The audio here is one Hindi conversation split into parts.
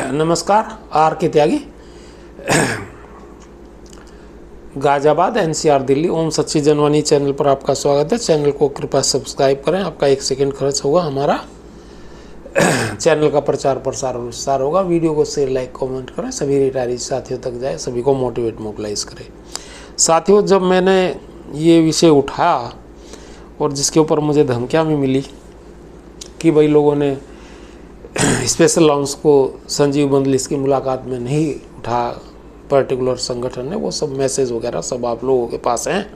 नमस्कार, आर के त्यागी, गाजियाबाद एनसीआर दिल्ली। ओम सच्ची जनवानी चैनल पर आपका स्वागत है। चैनल को कृपया सब्सक्राइब करें, आपका 1 सेकंड खर्च होगा। हमारा चैनल का प्रचार प्रसार और विस्तार होगा। वीडियो को शेयर लाइक कमेंट करें, सभी रिटायरी साथियों तक जाए, सभी को मोटिवेट मोबिलाइज करें। साथियों, जब मैंने ये विषय उठाया और जिसके ऊपर मुझे धमकियाँ भी मिली कि भाई लोगों ने स्पेशल अलाउंस को संजीव बंदलिस की मुलाकात में नहीं उठा, पर्टिकुलर संगठन ने, वो सब मैसेज वगैरह सब आप लोगों के पास हैं,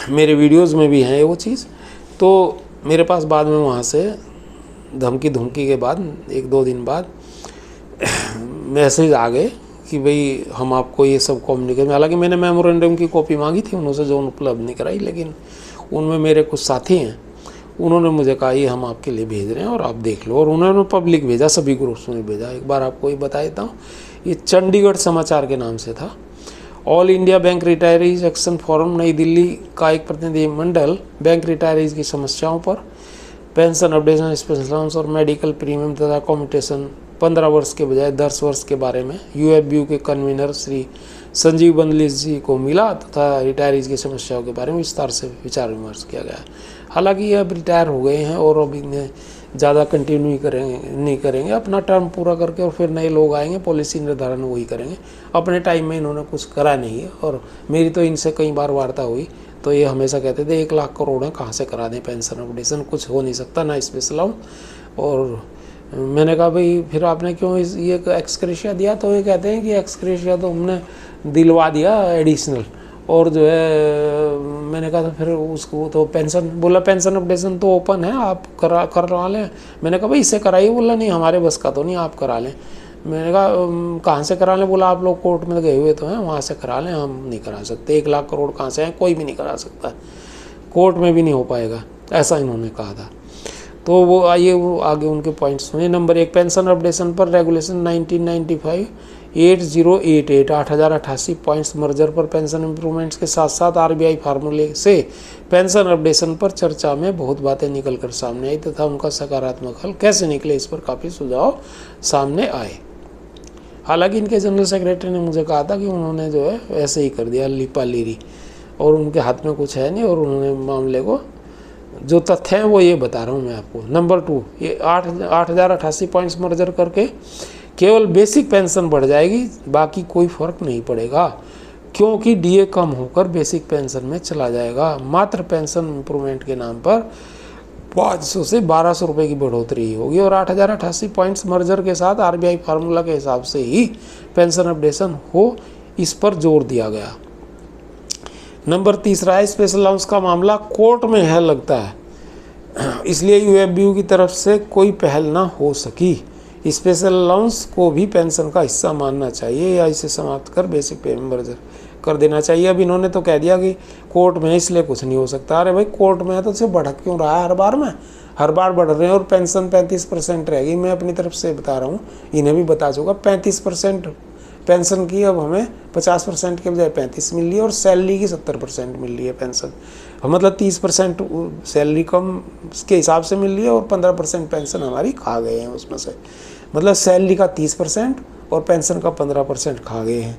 मेरे वीडियोस में भी हैं वो चीज़। तो मेरे पास बाद में वहाँ से धमकी के बाद 1-2 दिन बाद मैसेज आ गए कि भाई हम आपको ये सब कम्युनिकेट। हालांकि मैंने मेमोरेंडम की कॉपी मांगी थी उनसे, जो उपलब्ध नहीं कराई, लेकिन उनमें मेरे कुछ साथी हैं, उन्होंने मुझे कहा ये हम आपके लिए भेज रहे हैं और आप देख लो। और उन्होंने पब्लिक भेजा, सभी ग्रुप्स में भेजा। एक बार आपको ये बता देता हूँ, ये चंडीगढ़ समाचार के नाम से था। All India bank retirees action forum नई दिल्ली का एक प्रतिनिधि मंडल बैंक रिटायरीज की समस्याओं पर, पेंशन अपडेशन, स्पेशल अलाउंस और मेडिकल प्रीमियम तथा कम्यूटेशन 15 वर्ष के बजाय 10 वर्ष के बारे में यूएफबीयू के कन्वीनर श्री संजीव बंदलिस जी को मिला तथा रिटायरीज की समस्याओं के बारे में विस्तार से विचार विमर्श किया गया। हालांकि ये अब रिटायर हो गए हैं और अब इन्हें ज़्यादा कंटिन्यू नहीं करेंगे, अपना टर्म पूरा करके और फिर नए लोग आएंगे, पॉलिसी निर्धारण वही करेंगे। अपने टाइम में इन्होंने कुछ करा नहीं है। और मेरी तो इनसे कई बार वार्ता हुई तो ये हमेशा कहते थे 1 लाख करोड़ है, कहाँ से करा दें पेंशन अपडेशन, कुछ हो नहीं सकता, ना स्पेशल अलाउंस। और मैंने कहा भाई फिर आपने क्यों ये एक्सक्रेशिया दिया? तो ये कहते हैं कि एक्सक्रेशिया तो हमने दिलवा दिया एडिशनल, और जो है मैंने कहा था फिर उसको तो पेंशन, बोला पेंशन अपडेशन तो ओपन है, आप करवा लें। मैंने कहा भाई इससे कराइए। बोला नहीं हमारे बस का तो नहीं, आप करा लें। मैंने कहा कहाँ से करा लें? बोला आप लोग कोर्ट में गए हुए तो हैं, वहाँ से करा लें, हम नहीं करा सकते। 1 लाख करोड़ कहाँ से हैं? कोई भी नहीं करा सकता, कोर्ट में भी नहीं हो पाएगा, ऐसा इन्होंने कहा था। तो वो आइए वो आगे उनके पॉइंट्स सुनिए। नंबर 1, पेंशन अपडेशन पर रेगुलेशन 1995 8088 8088 पॉइंट्स मर्जर पर पेंशन इंप्रूवमेंट्स के साथ साथ आरबीआई फार्मूले से पेंशन अपडेशन पर चर्चा में बहुत बातें निकल कर सामने आई तथा उनका सकारात्मक हल कैसे निकले, इस पर काफ़ी सुझाव सामने आए। हालांकि इनके जनरल सेक्रेटरी ने मुझे कहा था कि उन्होंने जो है ऐसे ही कर दिया लिपा लीरी, और उनके हाथ में कुछ है नहीं, और उन्होंने मामले को जो तथ्य हैं वो ये बता रहा हूँ मैं आपको। नंबर 2, ये 8088 पॉइंट्स मर्जर करके केवल बेसिक पेंशन बढ़ जाएगी, बाकी कोई फर्क नहीं पड़ेगा, क्योंकि डीए कम होकर बेसिक पेंशन में चला जाएगा। मात्र पेंशन इंप्रूवमेंट के नाम पर 500 से 1200 रुपये की बढ़ोतरी होगी, और 8088 पॉइंट्स मर्जर के साथ आरबीआई फार्मूला के हिसाब से ही पेंशन अपडेशन हो, इस पर जोर दिया गया। नंबर 3 है, स्पेशल अलाउंस का मामला कोर्ट में है लगता है, इसलिए यूएफबीयू की तरफ से कोई पहल ना हो सकी। स्पेशल अलाउंस को भी पेंशन का हिस्सा मानना चाहिए या इसे समाप्त कर बेसिक पेमेंट मर्जर कर देना चाहिए। अब इन्होंने तो कह दिया कि कोर्ट में है इसलिए कुछ नहीं हो सकता। अरे भाई कोर्ट में है तो सिर्फ बढ़ क्यों रहा है हर बार में? हर बार बढ़ रहे हैं, और पेंशन 35% रहेगी। मैं अपनी तरफ से बता रहा हूँ, इन्हें भी बता चुका, 35% पेंशन की अब हमें 50% के बजाय 35 मिल रही है, और सैलरी की 70% मिल रही है पेंशन। मतलब 30% सैलरी कम के हिसाब से मिल रही है, और 15% पेंशन हमारी खा गए हैं उसमें से। मतलब सैलरी का 30% और पेंशन का 15% खा गए हैं।